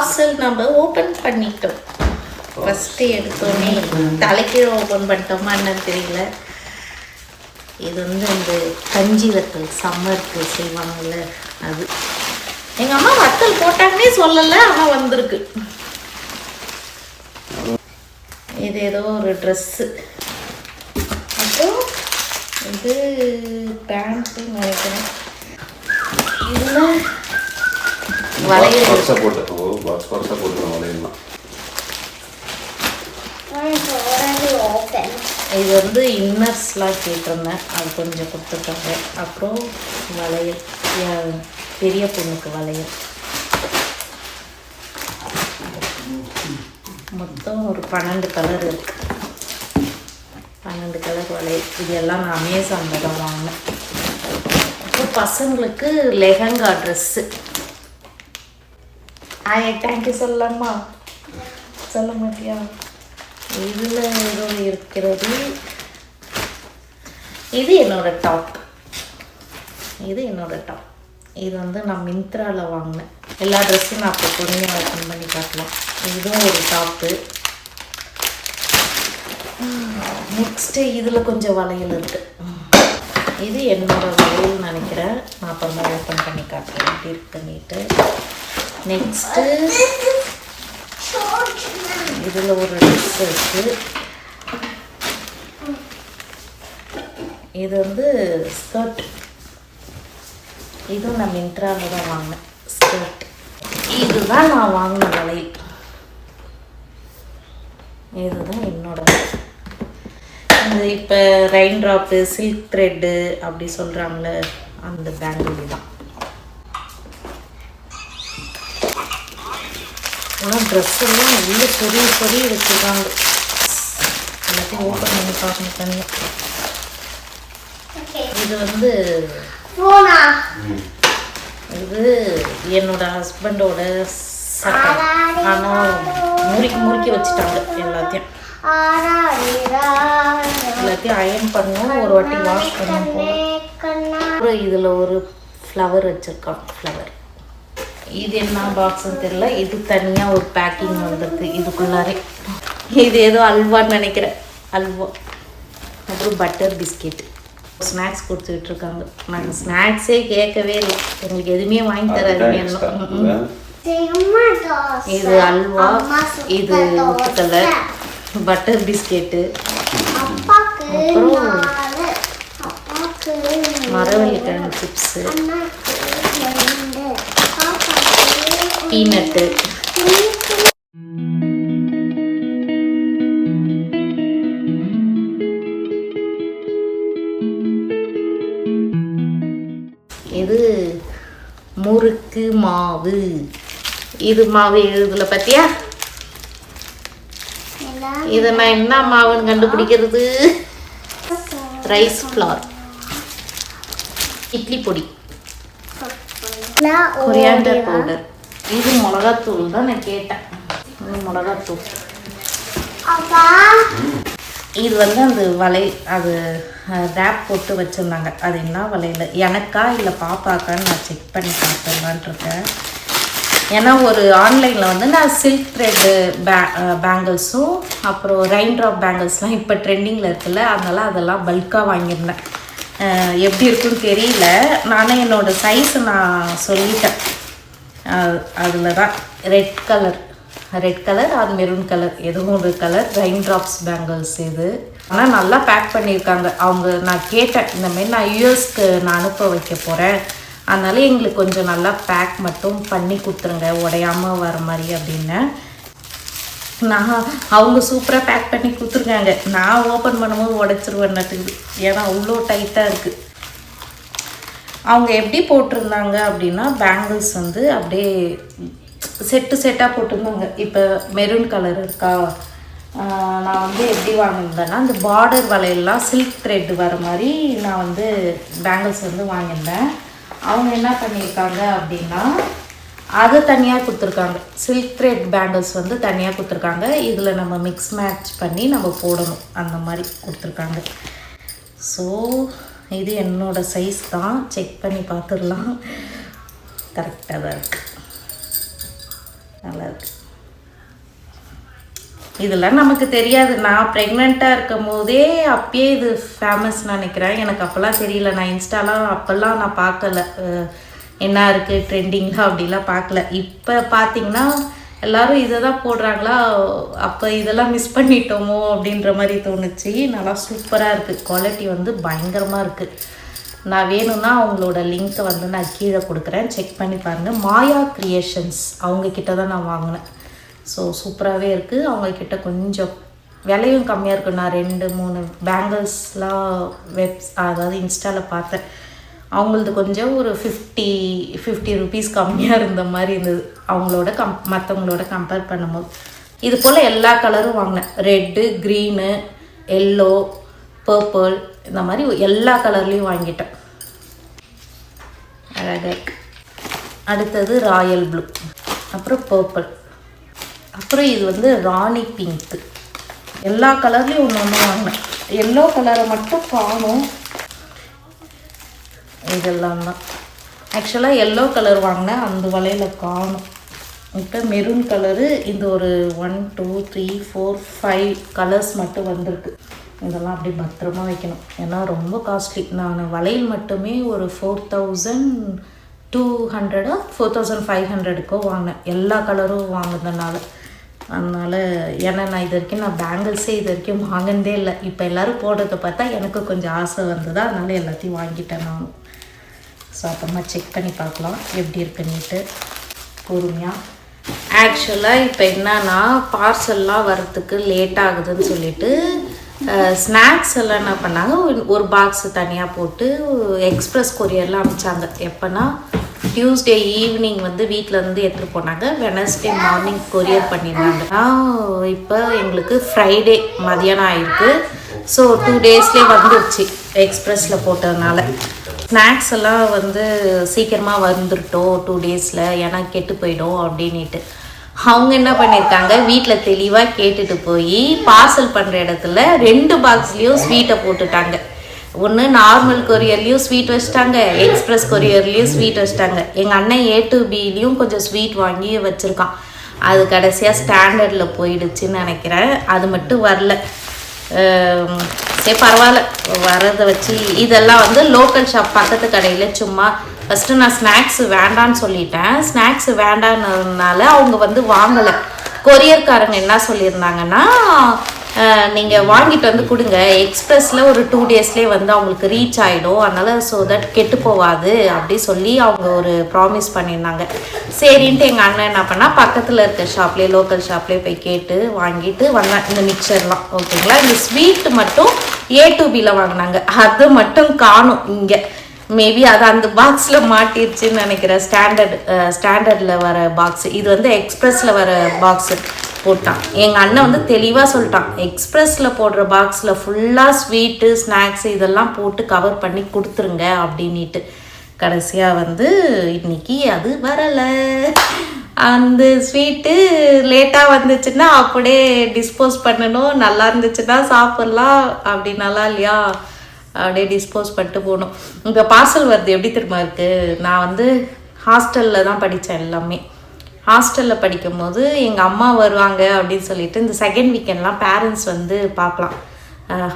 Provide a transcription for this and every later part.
Parcel நம்ம open பண்ணிட்டோம். First எடுத்தோடனே தலைக்கீழே ஓப்பன் பண்ணிட்டோமா என்னன்னு தெரியல. இது வந்து இந்த கஞ்சி வத்தல் சம்மருக்கு செய்வாங்கள்ல அது. எங்கள் அம்மா வத்தல் போட்டாங்கன்னே சொல்லலை, ஆனால் வந்திருக்கு. இது ஏதோ ஒரு ட்ரெஸ்ஸு. அப்புறம் இது பேண்ட்டுன்னு நினைக்கிறேன். இதில் வளையல் இது வந்து இன்னர்ஸ்லாம் கேட்டிருந்தேன், அது கொஞ்சம் கொடுத்துருக்காங்க. அப்புறம் வளையல், பெரிய பொண்ணுக்கு வளையல். மொத்தம் ஒரு 12 கலர் இருக்கு. 12 கலர் வளையல். இது எல்லாம் நான் அமேசானில் தான் வாங்கினேன். அப்புறம் பசங்களுக்கு லெஹங்கா ட்ரெஸ்ஸு. தேங்க்யூ சொல்லலாமா? சொல்ல மாட்டியா? இதில் ஏதோ இருக்கிறது. இது என்னோட டாப். இது வந்து நான் மிந்த்ராவில் வாங்கினேன். எல்லா ட்ரெஸ்ஸும் நான் அப்போ பொறுமையாக ஓப்பன் பண்ணி காட்டலாம். இதுவும் ஒரு டாப்பு. நெக்ஸ்ட்டு இதில் கொஞ்சம் வளையல் இருக்குது. இது என்னோட வளையல் நினைக்கிறேன். நான் அப்புறமா ஓப்பன் பண்ணி காட்டுறேன் எப்படி இருக்குன்னுட்டு. நெக்ஸ்ட்டு இதில் ஒரு ட்ரெஸ் இருக்குது. இது வந்து ஸ்கர்ட். இதுவும் நான் மிந்த்ராவில் தான் வாங்கினேன் ஸ்கர்ட். இதுதான் நான் வாங்கின வளையல். இதுதான் என்னோட இந்த இப்போ ரெயின் ட்ராப்பு சில்க் த்ரெட்டு அப்படி சொல்கிறாங்களே அந்த பேங்கிள் தான். ஆனால் ட்ரெஸ்ஸெல்லாம் நல்ல பொறி வச்சுருக்காங்க. எல்லாத்தையும் ஓப்பன் பண்ணி பார்க்கணும் தனியாக. இது வந்து இது என்னோட ஹஸ்பண்டோட சட்டை. ஆனால் முறுக்கி வச்சுட்டாங்க எல்லாத்தையும் அயன் பண்ணணும், ஒரு வாட்டி வாஷ் பண்ணணும். அப்புறம் இதில் ஒரு ஃப்ளவர் வச்சுருக்காங்க. ஃப்ளவர் இது என்ன பாக்ஸ்ன்னு தெரியல. இது தனியாக ஒரு பேக்கிங் வந்துருக்கு இதுக்குள்ளாரே. இது ஏதோ அல்வான்னு நினைக்கிறேன், அல்வா. அப்புறம் பட்டர் பிஸ்கெட்டு ஸ்நாக்ஸ் கொடுத்துட்ருக்காங்க. நாங்கள் ஸ்நாக்ஸே கேட்கவே இல்லை, எங்களுக்கு எதுவுமே வாங்கி தராதுங்க. இது அல்வா, இது உப்பு பட்டர் பிஸ்கெட்டு, அப்புறம் மரவள்ளிக்கிழங்கு சிப்ஸு, பீனட்டு. இது முறுக்கு மாவு. இது மாவு இதில் பார்த்தியா? இதை நான் என்ன மாவுன்னு கண்டுபிடிக்கிறது? ரைஸ் ஃப்ளார், இட்லி பொடி, கொரியாண்டர் பவுடர். இது மிளகாத்தூள் தான் நான் கேட்டேன். மிளகாத்தூள். இது வந்து அந்த அது ரேப் போட்டு வச்சுருந்தாங்க. அது என்ன வளையல், எனக்கா இல்லை பாப்பாக்கான்னு நான் செக் பண்ணி பார்த்துலான் இருக்கேன். ஏன்னா ஒரு ஆன்லைனில் வந்து நான் சில்க் த்ரெட்டு பேங்கிள்ஸும் அப்புறம் ரெயின் ட்ராப் பேங்கிள்ஸ்லாம் இப்போ ட்ரெண்டிங்கில் இருக்குல்ல, அதனால் அதெல்லாம் பல்காக வாங்கியிருந்தேன். எப்படி இருக்குன்னு தெரியல. நானே என்னோடய சைஸை நான் சொல்லிட்டேன். அதில் தான் ரெட் கலர் அது மெரூன் கலர், எதுவும் ஒரு கலர் ரெயின் ட்ராப்ஸ் பேங்கிள்ஸ் இது. ஆனால் நல்லா பேக் பண்ணியிருக்காங்க. நான் கேட்டேன், இந்தமாரி நான் யூஎஸ்க்கு நான் அனுப்ப வைக்க போகிறேன், அதனால எங்களுக்கு கொஞ்சம் நல்லா பேக் மட்டும் பண்ணி கொடுத்துருங்க, உடையாமல் வர மாதிரி அப்படின்னு. அவங்க சூப்பராக பேக் பண்ணி கொடுத்துருக்காங்க. நான் ஓப்பன் பண்ணும்போது உடைச்சிருவேன் நட்டுக்குது, ஏன்னா அவ்வளோ டைட்டாக இருக்குது. அவங்க எப்படி போட்டிருந்தாங்க அப்படின்னா, பேங்கிள்ஸ் வந்து அப்படியே செட்டாக போட்டிருந்தாங்க. இப்போ மெரூன் கலர் இருக்கா, நான் வந்து எப்படி வாங்கியிருந்தேன்னா அந்த பார்டர் வளையல்லாம் சில்க் த்ரெட் வர மாதிரி நான் வந்து பேங்கிள்ஸ் வந்து வாங்கியிருந்தேன். அவங்க என்ன பண்ணியிருக்காங்க அப்படின்னா அதை தனியாக கொடுத்துருக்காங்க. சில்க் த்ரெட் பேங்கிள்ஸ் வந்து தனியாக கொடுத்துருக்காங்க. இதில் நம்ம மிக்ஸ் மேட்ச் பண்ணி நம்ம போடணும், அந்த மாதிரி கொடுத்துருக்காங்க. ஸோ இது என்னோடய சைஸ் தான், செக் பண்ணி பார்த்துடலாம். கரெக்டாக தான் இருக்குது. நல்லாயிருக்கு. இதெல்லாம் நமக்கு தெரியாது. நான் ப்ரெக்னெண்ட்டாக இருக்கும் போதே அப்பயே இது ஃபேமஸ்ன்னு நினைக்கிறேன். எனக்கு அப்போல்லாம் தெரியல. நான் இன்ஸ்டாலாம் அப்போல்லாம் நான் பார்க்கல, என்ன இருக்குது ட்ரெண்டிங்லாம் அப்படிலாம் பார்க்கல. இப்போ பார்த்தீங்கன்னா எல்லோரும் இதை தான் போடுறாங்களா, அப்போ இதெல்லாம் மிஸ் பண்ணிட்டோமோ அப்படின்ற மாதிரி தோணுச்சு. நல்லா சூப்பராக இருக்குது. குவாலிட்டி வந்து பயங்கரமாக இருக்குது. நான் வேணும்னா அவங்களோட லிங்க்கை வந்து நான் கீழே கொடுக்குறேன், செக் பண்ணி பாருங்கள். மாயா க்ரியேஷன்ஸ் அவங்கக்கிட்ட தான் நான் வாங்கினேன். ஸோ சூப்பராகவே இருக்குது. அவங்கக்கிட்ட கொஞ்சம் விலையும் கம்மியாக இருக்குது. நான் 2-3 பேங்கிள்ஸ்லாம் அதாவது இன்ஸ்டாவில் பார்த்தேன். அவங்களது கொஞ்சம் ஒரு 50 ருபீஸ் கம்மியாக இருந்த மாதிரி இருந்தது அவங்களோட மற்றவங்களோட கம்பேர் பண்ணும்போது. இது போல் எல்லா கலரும் வாங்கினேன். ரெட்டு, க்ரீனு, எல்லோ, பர்பிள், இந்த மாதிரி எல்லா கலர்லேயும் வாங்கிட்டேன். அழகாக. அடுத்தது ராயல் ப்ளூ, அப்புறம் பர்பிள், அப்புறம் இது வந்து ராணி பிங்க்கு. எல்லா கலர்லேயும் ஒன்று வாங்கினேன். எல்லோ கலரை மட்டும் காணும். இதெல்லாம் தான் ஆக்சுவலாக எல்லோ கலர் வாங்கினேன், அந்த வலையில் காணும். இப்போ மெரூன் கலரு இந்த ஒரு 1 2 3 4 5 கலர்ஸ் மட்டும் வந்திருக்கு. இதெல்லாம் அப்படியே பத்திரமா வைக்கணும், ஏன்னா ரொம்ப காஸ்ட்லி. நான் வளையல் மட்டுமே ஒரு 4200 4500க்கோ வாங்கினேன், எல்லா கலரும் வாங்கினதுனால. அதனால் ஏன்னா நான் இது வரைக்கும் நான் பேங்கிள்ஸே இது வரைக்கும் வாங்கினதே இல்லை. இப்போ எல்லோரும் போடுறத பார்த்தா எனக்கு கொஞ்சம் ஆசை வந்ததா, அதனால் எல்லாத்தையும் வாங்கிட்டேன் நான். ஸோ அப்புறமா செக் பண்ணி பார்க்கலாம் எப்படி இருக்குன்னுட்டு பொறுமையாக. ஆக்சுவலாக இப்போ என்னன்னா பார்சல்லாம் வரத்துக்கு லேட் ஆகுதுன்னு சொல்லிட்டு ஸ்நாக்ஸ் எல்லாம் என்ன பண்ணாங்க, ஒரு பாக்ஸ் தனியாக போட்டு எக்ஸ்ப்ரெஸ் கொரியரில் அனுப்பிச்சாங்க. எப்போனா டியூஸ்டே ஈவினிங் வந்து வீட்டிலேருந்து எடுத்துகிட்டு போனாங்க, வெனஸ்டே மார்னிங் கொரியர் பண்ணியிருந்தாங்க. இப்போ எங்களுக்கு ஃப்ரைடே மதியானம் ஆகிருக்கு. ஸோ 2 டேஸ்லேயே வந்துடுச்சு எக்ஸ்ப்ரெஸில் போட்டதுனால. ஸ்நாக்ஸ் எல்லாம் வந்து சீக்கிரமாக வந்துட்டோம் 2 டேஸில், ஏன்னா கெட்டு போயிடும் அப்படின்ட்டு. அவங்க என்ன பண்ணியிருக்காங்க, வீட்டில் தெளிவாக கேட்டுட்டு போய் பார்சல் பண்ணுற இடத்துல 2 பாக்ஸ்லேயும் ஸ்வீட்டை போட்டுட்டாங்க. ஒன்று நார்மல் கொரியர்லேயும் ஸ்வீட் வச்சுட்டாங்க, எக்ஸ்ப்ரெஸ் கொரியர்லேயும் ஸ்வீட் வச்சுட்டாங்க. எங்கள் அண்ணன் A to Bலேயும் கொஞ்சம் ஸ்வீட் வாங்கி வச்சுருக்கான். அது கடைசியாக ஸ்டாண்டர்டில் போயிடுச்சுன்னு நினைக்கிறேன். அது மட்டும் வரல. சரி பரவாயில்ல, வரதை வச்சு இதெல்லாம் வந்து லோக்கல் ஷாப் பக்கத்து கடையில் சும்மா ஃபஸ்ட்டு நான் ஸ்நாக்ஸ் வேண்டான்னு சொல்லிட்டேன். ஸ்நாக்ஸ் வேண்டான்றதுனால அவங்க வந்து வாங்கலை. கொரியர்காரங்க என்ன சொல்லியிருந்தாங்கன்னா, நீங்கள் வாங்கிட்டு வந்து கொடுங்க, எக்ஸ்ப்ரெஸில் ஒரு 2 டேஸ்லேயே வந்து அவங்களுக்கு ரீச் ஆகிடும், அதனால் ஸோ தட் கெட்டு போகாது அப்படி சொல்லி அவங்க ஒரு ப்ராமிஸ் பண்ணியிருந்தாங்க. சரின்ட்டு எங்கள் அண்ணன் என்ன பண்ணால் பக்கத்தில் இருக்க ஷாப்லேயே லோக்கல் ஷாப்லேயே போய் கேட்டு வாங்கிட்டு வந்தேன். இந்த மிக்சர்லாம் ஓகேங்களா. இந்த ஸ்வீட்டு மட்டும் A to Bல வாங்கினாங்க, அது மட்டும் காணும் இங்கே. மேபி அது அந்த பாக்ஸில் மாட்டிருச்சுன்னு நினைக்கிறேன். ஸ்டாண்டர்டில் வர பாக்ஸு, இது வந்து எக்ஸ்ப்ரெஸில் வர பாக்ஸு போட்டான். எங்கள் அண்ணன் வந்து தெளிவாக சொல்லிட்டான், எக்ஸ்ப்ரெஸில் போடுற பாக்ஸில் ஃபுல்லாக ஸ்வீட்டு ஸ்நாக்ஸு இதெல்லாம் போட்டு கவர் பண்ணி கொடுத்துருங்க அப்படின்ட்டு. கடைசியாக வந்து இன்னைக்கு அது வரலை. அந்த ஸ்வீட்டு லேட்டாக வந்துச்சுன்னா அப்படியே டிஸ்போஸ் பண்ணணும், நல்லா இருந்துச்சுன்னா சாப்பிட்லாம், அப்படி நல்லா இல்லையா அப்படியே டிஸ்போஸ் பண்ணிட்டு போகணும். இப்போ பார்சல் வருது எப்படி தெரியுமா இருக்குது. நான் வந்து ஹாஸ்டலில் தான் படித்தேன். எல்லாமே ஹாஸ்டலில் படிக்கும்போது எங்கள் அம்மா வருவாங்க அப்படின்னு சொல்லிட்டு இந்த செகண்ட் வீக்கெண்ட்லாம் பேரண்ட்ஸ் வந்து பார்க்கலாம்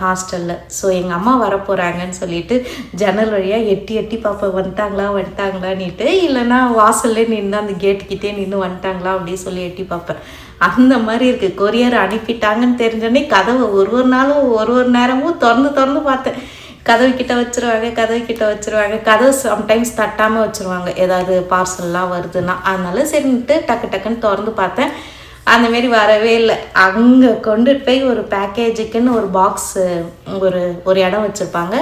ஹாஸ்டலில். ஸோ எங்கள் அம்மா வரப்போகிறாங்கன்னு சொல்லிட்டு ஜன்னல் வழியாக எட்டி பார்ப்பேன், வந்துட்டாங்களான்னுட்டு. இல்லைன்னா வாசல்லே நின்று அந்த கேட்டுக்கிட்டே நின்று வந்துட்டாங்களா அப்படின்னு சொல்லி எட்டி பார்ப்பேன். அந்த மாதிரி இருக்குது. கொரியர் அனுப்பிட்டாங்கன்னு தெரிஞ்சோடனே கதவை ஒரு நாளும் ஒரு நேரமும் திறந்து பார்த்தேன். கதவு கிட்ட வச்சுருவாங்க. கதவு சம்டைம்ஸ் தட்டாமல் வச்சுருவாங்க, ஏதாவது பார்சல்லாம் வருதுன்னா. அதனால சரின்ட்டு டக்குன்னு திறந்து பார்த்தேன், அந்தமாரி வரவே இல்லை. அங்கே கொண்டுட்டு போய் ஒரு பேக்கேஜுக்குன்னு ஒரு பாக்ஸு ஒரு இடம் வச்சுருப்பாங்க,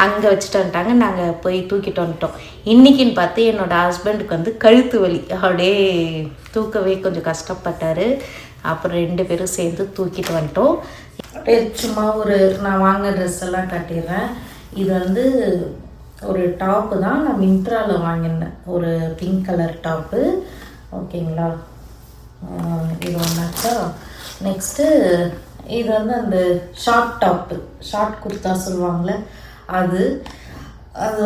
அங்கே வச்சுட்டு வந்துட்டாங்க. நாங்கள் போய் தூக்கிட்டு வந்துட்டோம். இன்றைக்கின்னு பார்த்து என்னோடய ஹஸ்பண்டுக்கு வந்து கழுத்து வலி, அப்படியே தூக்கவே கொஞ்சம் கஷ்டப்பட்டார். அப்புறம் 2 பேரும் சேர்ந்து தூக்கிட்டு வந்துட்டோம். அப்படியே சும்மா நான் வாங்கின ட்ரெஸ் எல்லாம் கட்டிடுறேன். இது வந்து ஒரு டாப்பு தான், நான் மிந்த்ராவில் வாங்கினேன், ஒரு பிங்க் கலர் டாப்பு. ஓகேங்களா, இது ஒன்றாச்சா. நெக்ஸ்ட்டு இது வந்து அந்த ஷார்ட் டாப்பு, ஷார்ட் குர்த்தா சொல்லுவாங்களே அது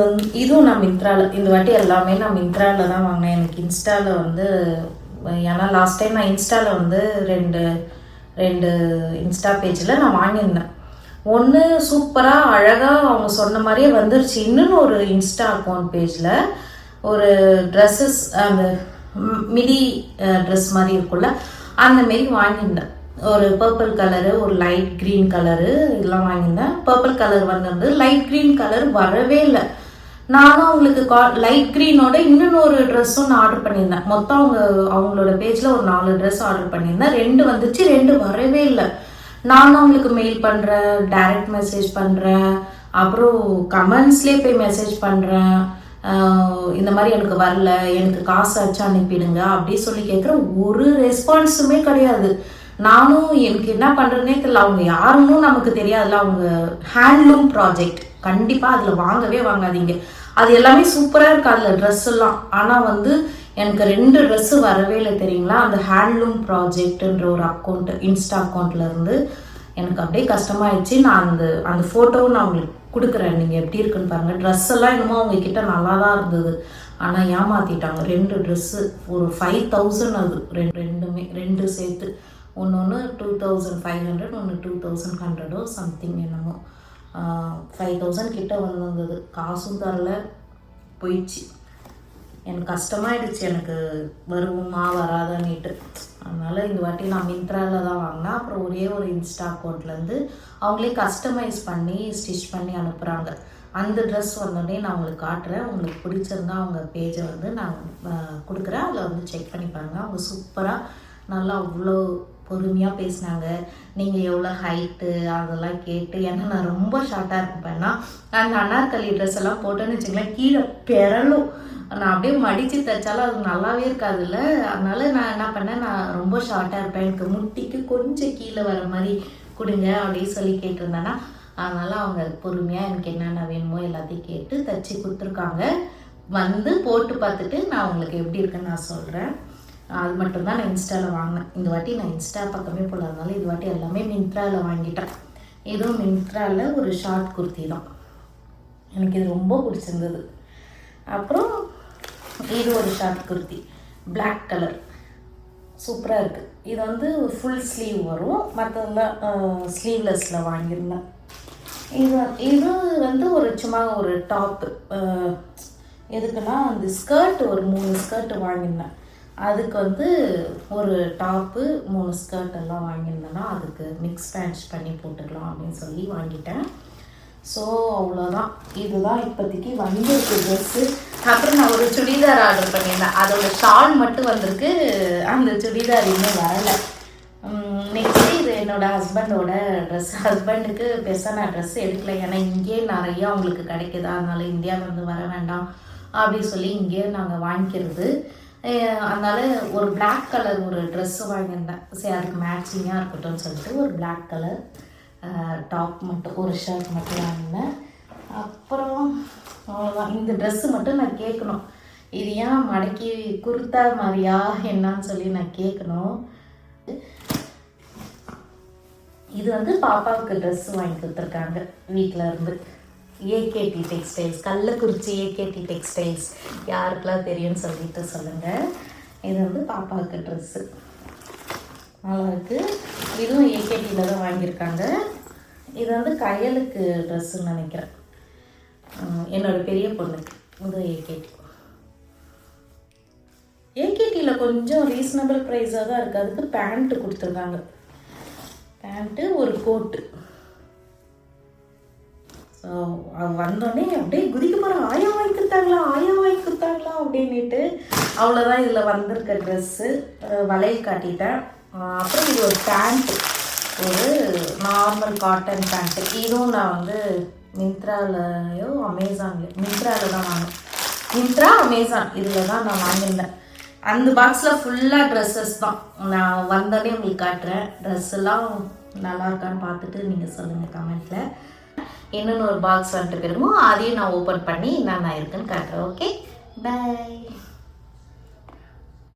வந்து இதுவும் நான் மிந்த்ராவில், இந்த வாட்டி எல்லாமே நான் மிந்த்ராவில் தான் வாங்கினேன். எனக்கு இன்ஸ்டாவில் வந்து ஏன்னா லாஸ்ட் டைம் நான் இன்ஸ்டாவில் வந்து ரெண்டு இன்ஸ்டா பேஜில் நான் வாங்கியிருந்தேன். ஒன்று சூப்பராக அழகாக அவங்க சொன்ன மாதிரியே வந்துருச்சு. இன்னொன்று ஒரு இன்ஸ்டா அக்கௌண்ட் பேஜில் ஒரு ட்ரெஸ்ஸஸ் அந்த மிடி ட்ரெஸ் மாதிரி இருக்குல்ல அந்தமாரி வாங்கியிருந்தேன். ஒரு பர்பிள் கலரு, ஒரு லைட் க்ரீன் கலரு இதெல்லாம் வாங்கியிருந்தேன். பர்பிள் கலர் வந்திருந்து லைட் க்ரீன் கலர் வரவே இல்லை. நானும் அவங்களுக்கு லைட் க்ரீனோட இன்னொன்று ஒரு ட்ரெஸ்ஸும் நான் ஆர்டர் பண்ணியிருந்தேன். மொத்தம் அவங்களோட பேஜில் ஒரு 4 ட்ரெஸ் ஆர்டர் பண்ணியிருந்தேன். 2 வந்துச்சு, 2 வரவே இல்லை. நானும் அவங்களுக்கு மெயில் பண்ணுறேன், டைரக்ட் மெசேஜ் பண்ணுறேன், அப்புறம் கமெண்ட்ஸ்லேயே போய் மெசேஜ் பண்ணுறேன். இந்த மாதிரி எனக்கு வரல, எனக்கு காசு ஆச்சு அனுப்பிடுங்க அப்படி சொல்லி கேட்குற ஒரு ரெஸ்பான்ஸுமே கிடையாது. நானும் எனக்கு என்ன பண்ணுறதுனே தெரியல. அவங்க யாருன்னு நமக்கு தெரியாதுல்ல. அவங்க ஹேண்ட்லூம் ப்ராஜெக்ட், கண்டிப்பாக அதில் வாங்கவே வாங்காதீங்க. அது எல்லாமே சூப்பராக இருக்குது அதில் ட்ரெஸ் எல்லாம். ஆனால் வந்து எனக்கு 2 ட்ரெஸ்ஸு வரவே இல்லை தெரியுங்களா. அந்த ஹேண்ட்லூம் ப்ராஜெக்ட்ன்ற ஒரு அக்கௌண்ட் இன்ஸ்டா அக்கௌண்ட்லேருந்து எனக்கு அப்படியே கஷ்டமாயிடுச்சு. நான் அந்த ஃபோட்டோவும் நான் உங்களுக்கு கொடுக்குறேன், நீங்கள் எப்படி இருக்குன்னு பாருங்கள். ட்ரெஸ் எல்லாம் இன்னமும் அவங்கக்கிட்ட நல்லா தான் இருந்தது, ஆனால் ஏமாற்றிட்டாங்க. 2 ட்ரெஸ்ஸு ஒரு 5000 அது ரெண்டுமே 2 சேர்த்து. ஒன்று 2500, ஒன்று 2100 சம்திங் என்னமோ. 5000 கிட்ட வந்திருந்தது. காசும் தரல, போயிடுச்சு. எனக்கு கஷ்டமாயிடுச்சு, எனக்கு வருமா வராதான்னுட்டு. அதனால் இந்த வாட்டி நான் மிந்த்ராவில் தான் வாங்கினேன். அப்புறம் ஒரே ஒரு இன்ஸ்டா அக்கௌண்ட்லேருந்து அவங்களே கஸ்டமைஸ் பண்ணி ஸ்டிச் பண்ணி அனுப்புகிறாங்க. அந்த ட்ரெஸ் வந்தோடனே நான் உங்களுக்கு காட்டுறேன். உங்களுக்கு பிடிச்சிருந்தா அவங்க பேஜை வந்து நான் கொடுக்குறேன், அதில் வந்து செக் பண்ணி பாருங்கள். அவங்க சூப்பராக நல்லா அவ்வளோ பொறுமையாக பேசினாங்க. நீங்கள் எவ்வளோ ஹைட்டு அதெல்லாம் கேட்டு, ஏன்னா நான் ரொம்ப ஷார்ட்டாக இருப்பேன்னா அந்த அனார்கலி ட்ரெஸ் எல்லாம் போட்டேன்னு வச்சுங்களேன் கீழே பெறலும். நான் அப்படியே மடித்து தைச்சாலும் அது நல்லாவே இருக்காதுல்ல. அதனால நான் என்ன பண்ணேன், நான் ரொம்ப ஷார்ட்டாக இருப்பேன், எனக்கு முட்டிக்கு கொஞ்சம் கீழே வர மாதிரி கொடுங்க அப்படின்னு சொல்லி கேட்டிருந்தேன்னா, அதனால் அவங்க பொறுமையாக எனக்கு என்னென்ன வேணுமோ எல்லாத்தையும் கேட்டு தைச்சி கொடுத்துருக்காங்க. வந்து போட்டு பார்த்துட்டு நான் உங்களுக்கு எப்படி இருக்குன்னு நான் சொல்கிறேன். அது மட்டும்தான் நான் இன்ஸ்டாவில் வாங்கினேன். இந்த வாட்டி நான் இன்ஸ்டா பக்கமே போடாதனால இது வாட்டி எல்லாமே மிந்த்ராவில் வாங்கிட்டேன். இதுவும் மிந்த்ராவில் ஒரு ஷார்ட் குர்த்தி தான். எனக்கு இது ரொம்ப பிடிச்சிருந்தது. அப்புறம் இது ஒரு ஷார்ட் குர்த்தி பிளாக் கலர் சூப்பராக இருக்குது. இது வந்து ஃபுல் ஸ்லீவ் வரும், மற்றதெல்லாம் ஸ்லீவ்லெஸ்ஸில் வாங்கியிருந்தேன். இது வந்து ஒரு சும்மா ஒரு டாப்பு. எதுக்குன்னா அந்த ஸ்கர்ட் ஒரு 3 ஸ்கர்ட் வாங்கியிருந்தேன். அதுக்கு வந்து ஒரு டாப்பு 3 ஸ்கர்ட் எல்லாம் வாங்கியிருந்தேன்னா அதுக்கு மிக்ஸ் மேட்ச் பண்ணி போட்டுக்கலாம் அப்படின்னு சொல்லி வாங்கிட்டேன். ஸோ அவ்வளோதான். இதுதான் இப்போதைக்கு வந்திருக்கு ட்ரெஸ்ஸு. அப்புறம் நான் ஒரு சுடிதார் ஆர்டர் பண்ணியிருந்தேன். அதோட ஷால் மட்டும் வந்திருக்கு, அந்த சுடிதார் இன்னும் வரலை. நெக்ஸ்ட்டு இது என்னோடய ஹஸ்பண்டோட ட்ரெஸ். ஹஸ்பண்டுக்கு பெருசாக நான் ட்ரெஸ் எடுக்கலை, ஏன்னா இங்கேயே நிறையா அவங்களுக்கு கிடைக்குதா, அதனால இந்தியாவிலேருந்து வர வேண்டாம் அப்படின்னு சொல்லி இங்கேயே நாங்கள் வாங்கிக்கிறது. அதனால் ஒரு பிளாக் கலர் ஒரு ட்ரெஸ்ஸு வாங்கியிருந்தேன். சரி அதுக்கு மேட்சிங்காக இருக்கட்டும்னு சொல்லிட்டு ஒரு பிளாக் கலர் டாப் மட்டும், ஒரு ஷர்ட் மட்டும் வாங்கினேன். அப்புறம் அவ்வளோதான். இந்த ட்ரெஸ்ஸு மட்டும் நான் கேட்கணும், இது ஏன் மடக்கி குர்த்தா மாதிரியா என்னான்னு சொல்லி நான் கேட்கணும். இது வந்து பாப்பாவுக்கு ட்ரெஸ்ஸு வாங்கி கொடுத்துருக்காங்க வீட்டில் இருந்து. AKT textiles, Kallakurichi AKT textiles, யாருக்கெல்லாம் தெரியும்னு சொல்லிட்டு சொல்லுங்கள். இது வந்து பாப்பாவுக்கு ட்ரெஸ்ஸு நல்லாயிருக்கு. இதுவும் ஏகேடியில் தான் வாங்கியிருக்காங்க. இது வந்து கையலுக்கு ட்ரெஸ்ஸுன்னு நினைக்கிறேன், என்னோடய பெரிய பொண்ணுக்கு. இது ஏகேடியில் கொஞ்சம் ரீசனபிள் ப்ரைஸாக தான் இருக்குது. அதுக்கு பேண்ட்டு கொடுத்துருக்காங்க, பேண்ட்டு ஒரு கோட்டு. ஸோ வந்தோடனே அப்படியே குதிக்க போகிறேன், ஆயா வாங்கி கொடுத்தாங்களா அப்படின்ட்டு. அவ்வளோதான் இதில் வந்திருக்க ட்ரெஸ்ஸு. வளையல் காட்டிட்டேன். அப்புறம் இது ஒரு பேண்ட்டு, ஒரு நார்மல் காட்டன் பேண்ட்டு. இதுவும் நான் வந்து மிந்த்ராவிலையோ மிந்த்ராவில் தான் வாங்கினேன். மிந்த்ரா அமேசான் இதில் தான் நான் வாங்கியிருந்தேன். அந்த பாக்ஸில் ஃபுல்லாக ட்ரெஸ்ஸஸ் தான். நான் வந்தோடனே உங்களுக்கு காட்டுறேன். ட்ரெஸ் எல்லாம் நல்லா இருக்கான்னு பார்த்துட்டு நீங்கள் சொல்லுங்கள் கமெண்ட்டில். இன்னொன்று ஒரு பாக்ஸ் வந்துட்டு பிறகும் அதையும் நான் ஓப்பன் பண்ணி என்னென்ன இருக்குன்னு காட்டுறேன். Okay, by.